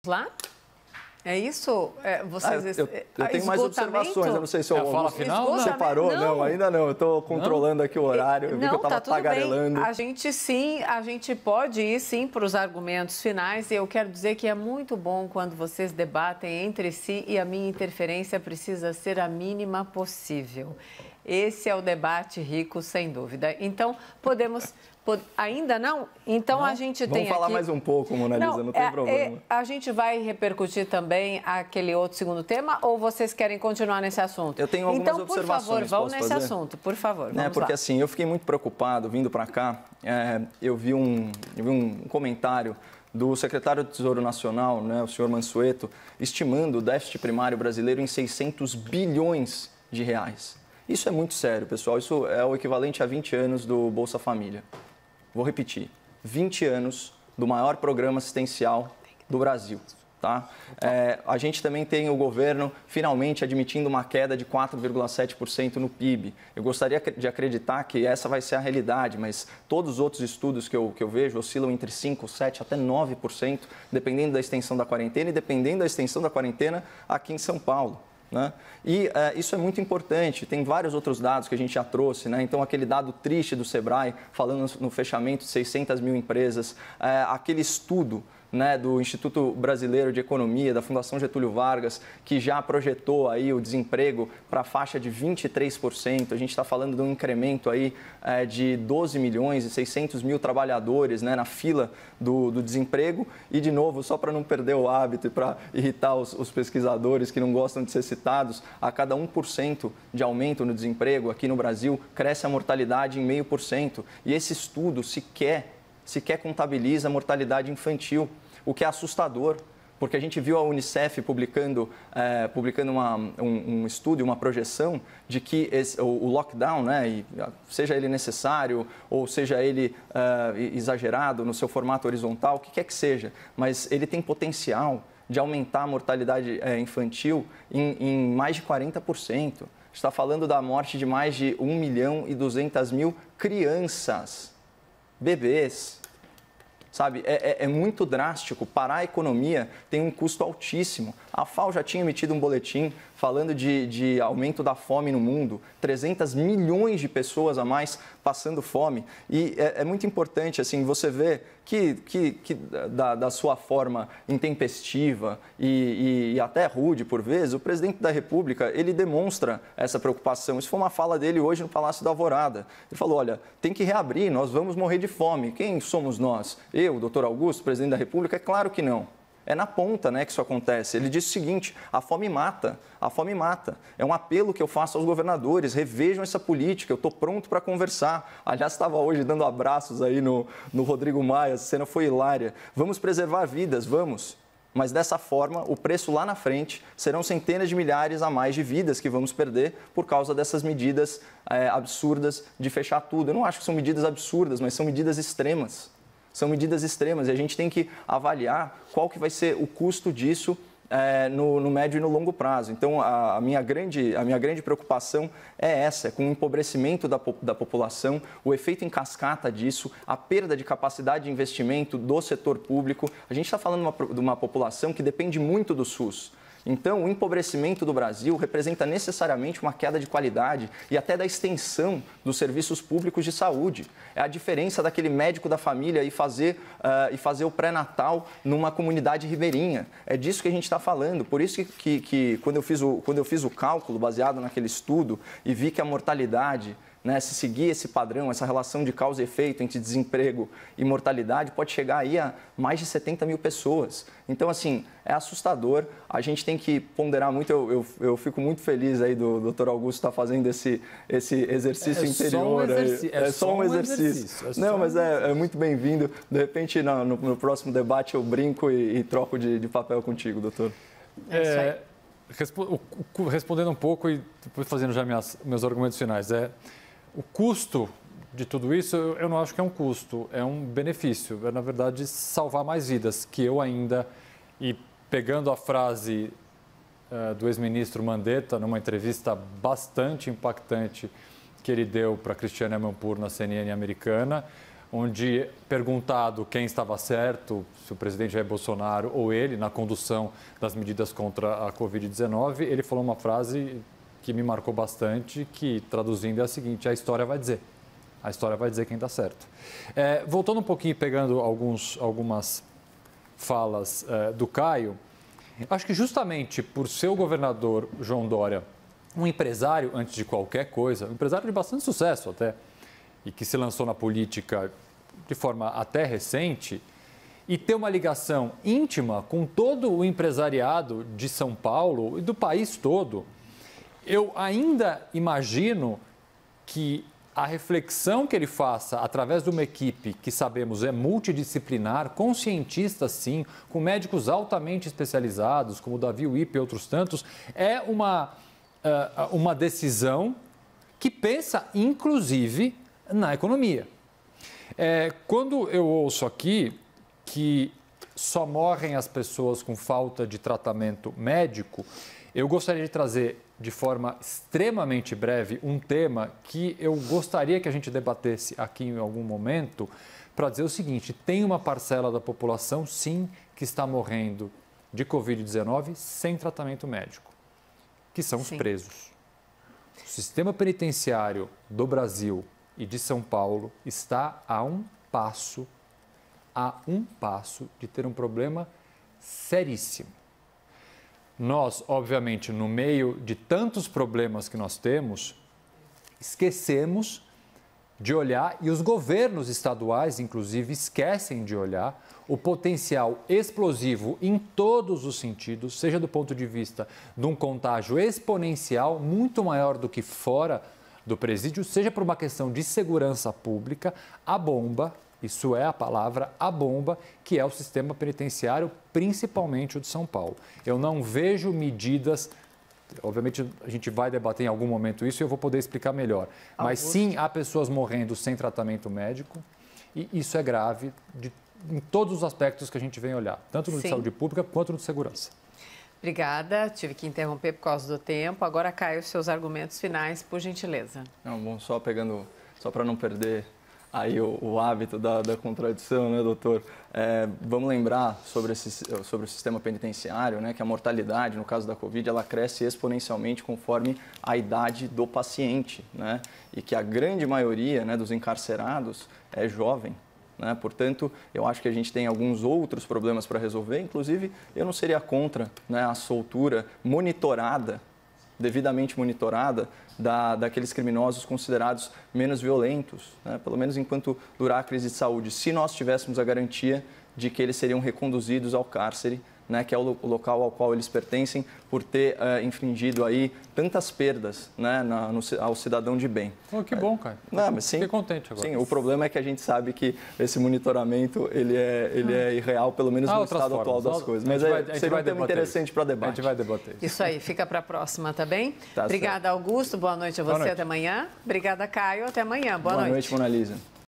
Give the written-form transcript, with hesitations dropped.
lá? É isso? Vocês... eu tenho mais observações, eu não sei se eu fala final. Você parou? Não, ainda não. Eu estou controlando aqui o horário, eu vi que eu estava tagarelando. Bem. A gente pode ir sim para os argumentos finais e eu quero dizer que é muito bom quando vocês debatem entre si e a minha interferência precisa ser a mínima possível. Esse é o debate rico, sem dúvida. Então, podemos... Ainda não? Então, a gente tem Vamos falar aqui... mais um pouco, Mona Lisa, não tem problema. A gente vai repercutir também aquele outro segundo tema ou vocês querem continuar nesse assunto? Eu tenho algumas observações. Então, por favor, vão nesse assunto, por favor. Porque assim, eu fiquei muito preocupado vindo para cá. Eu vi um comentário do secretário do Tesouro Nacional, né, o senhor Mansueto, estimando o déficit primário brasileiro em 600 bilhões de reais. Isso é muito sério, pessoal. Isso é o equivalente a 20 anos do Bolsa Família. Vou repetir, 20 anos do maior programa assistencial do Brasil. Tá? A gente também tem o governo finalmente admitindo uma queda de 4,7% no PIB. Eu gostaria de acreditar que essa vai ser a realidade, mas todos os outros estudos que eu vejo oscilam entre 5%, 7% até 9%, dependendo da extensão da quarentena e dependendo da extensão da quarentena aqui em São Paulo. Né? E isso é muito importante, tem vários outros dados que a gente já trouxe, né? Então aquele dado triste do Sebrae, falando no fechamento de 600 mil empresas, aquele estudo, né, do Instituto Brasileiro de Economia, da Fundação Getúlio Vargas, que já projetou aí o desemprego para a faixa de 23%. A gente está falando de um incremento aí de 12 milhões e 600 mil trabalhadores, né, na fila do desemprego. E, de novo, só para não perder o hábito e para irritar os pesquisadores que não gostam de ser citados, a cada 1% de aumento no desemprego aqui no Brasil, cresce a mortalidade em 0,5%. E esse estudo sequer contabiliza a mortalidade infantil, o que é assustador, porque a gente viu a Unicef publicando um estudo, uma projeção de que o lockdown, né, seja ele necessário ou seja ele exagerado no seu formato horizontal, o que quer que seja, mas ele tem potencial de aumentar a mortalidade infantil em mais de 40%. Está falando da morte de mais de 1.200.000 crianças, bebês. Sabe, é muito drástico. Parar a economia tem um custo altíssimo. A FAO já tinha emitido um boletim falando de aumento da fome no mundo, 300 milhões de pessoas a mais passando fome. E é muito importante, assim, você ver que da sua forma intempestiva e até rude, por vezes, o presidente da República, ele demonstra essa preocupação. Isso foi uma fala dele hoje no Palácio da Alvorada. Ele falou, olha, tem que reabrir, nós vamos morrer de fome. Quem somos nós? Eu, o doutor Augusto, presidente da República? É claro que não. É na ponta, né, que isso acontece. Ele disse o seguinte, a fome mata, a fome mata. É um apelo que eu faço aos governadores, revejam essa política, eu estou pronto para conversar. Aliás, estava hoje dando abraços aí no Rodrigo Maia, a cena foi hilária. Vamos preservar vidas, vamos. Mas dessa forma, o preço lá na frente serão centenas de milhares a mais de vidas que vamos perder por causa dessas medidas absurdas de fechar tudo. Eu não acho que são medidas absurdas, mas são medidas extremas. São medidas extremas e a gente tem que avaliar qual que vai ser o custo disso no médio e no longo prazo. Então, a minha grande preocupação é essa, com o empobrecimento da população, o efeito em cascata disso, a perda de capacidade de investimento do setor público. A gente está falando de uma população que depende muito do SUS. Então, o empobrecimento do Brasil representa necessariamente uma queda de qualidade e até da extensão dos serviços públicos de saúde. É a diferença daquele médico da família e fazer o pré-natal numa comunidade ribeirinha. É disso que a gente está falando. Por isso que quando eu fiz o cálculo baseado naquele estudo e vi que a mortalidade, né, se seguir esse padrão, essa relação de causa e efeito entre desemprego e mortalidade, pode chegar aí a mais de 70 mil pessoas. Então, assim, é assustador. A gente tem que ponderar muito. Eu fico muito feliz aí do Dr. Augusto estar fazendo esse exercício interior. É só um exercício. Não, mas é muito bem-vindo. De repente, no próximo debate, eu brinco e troco de papel contigo, doutor. Respondendo um pouco e depois fazendo já meus argumentos finais. O custo de tudo isso, eu não acho que é um custo, é um benefício. É, na verdade, salvar mais vidas, que eu ainda... E pegando a frase do ex-ministro Mandetta, numa entrevista bastante impactante que ele deu para Christiane Amanpour na CNN americana, onde, perguntado quem estava certo, se o presidente Jair Bolsonaro ou ele, na condução das medidas contra a Covid-19, ele falou uma frase que me marcou bastante, que, traduzindo, é a seguinte: a história vai dizer. A história vai dizer quem está certo. Voltando um pouquinho, pegando algumas falas do Caio, acho que justamente por ser o governador João Dória um empresário, antes de qualquer coisa, um empresário de bastante sucesso até, e que se lançou na política de forma até recente, e ter uma ligação íntima com todo o empresariado de São Paulo e do país todo, eu ainda imagino que a reflexão que ele faça através de uma equipe que sabemos é multidisciplinar, com cientistas sim, com médicos altamente especializados, como o Davi Wippe e outros tantos, é uma decisão que pensa, inclusive, na economia. Quando eu ouço aqui que só morrem as pessoas com falta de tratamento médico, eu gostaria de trazer de forma extremamente breve um tema que eu gostaria que a gente debatesse aqui em algum momento, para dizer o seguinte: tem uma parcela da população, sim, que está morrendo de Covid-19 sem tratamento médico, que são os presos. O sistema penitenciário do Brasil e de São Paulo está a um passo de ter um problema seríssimo. Nós, obviamente, no meio de tantos problemas que nós temos, esquecemos de olhar, e os governos estaduais, inclusive, esquecem de olhar o potencial explosivo em todos os sentidos, seja do ponto de vista de um contágio exponencial muito maior do que fora do presídio, seja por uma questão de segurança pública, a bomba, isso é a palavra, a bomba, que é o sistema penitenciário, principalmente o de São Paulo. Eu não vejo medidas, obviamente a gente vai debater em algum momento isso e eu vou poder explicar melhor, mas sim há pessoas morrendo sem tratamento médico e isso é grave em todos os aspectos que a gente vem olhar, tanto no de saúde pública quanto no de segurança. Obrigada, tive que interromper por causa do tempo. Agora, Caio, os seus argumentos finais, por gentileza. Não, bom, só para não perder aí o hábito da contradição, né, doutor? Vamos lembrar sobre o sistema penitenciário, né, que a mortalidade, no caso da Covid, ela cresce exponencialmente conforme a idade do paciente, né? E que a grande maioria, né, dos encarcerados é jovem. Né? Portanto, eu acho que a gente tem alguns outros problemas para resolver. Inclusive, eu não seria contra, né, a soltura monitorada, devidamente monitorada, daqueles criminosos considerados menos violentos, né? Pelo menos enquanto durar a crise de saúde, se nós tivéssemos a garantia de que eles seriam reconduzidos ao cárcere, né, que é o local ao qual eles pertencem, por ter infringido aí tantas perdas, né, ao cidadão de bem. Oh, que bom, cara. Fiquei contente agora. Sim, o problema é que a gente sabe que esse monitoramento ele é irreal, pelo menos no estado atual das coisas. Mas seria um tema interessante para debate. A gente vai debater. Isso aí, fica para a próxima, tá bem? Tá Obrigada, certo. Augusto. Boa noite a você, até amanhã. Obrigada, Caio. Até amanhã. Boa noite. Boa noite, Mona Lisa.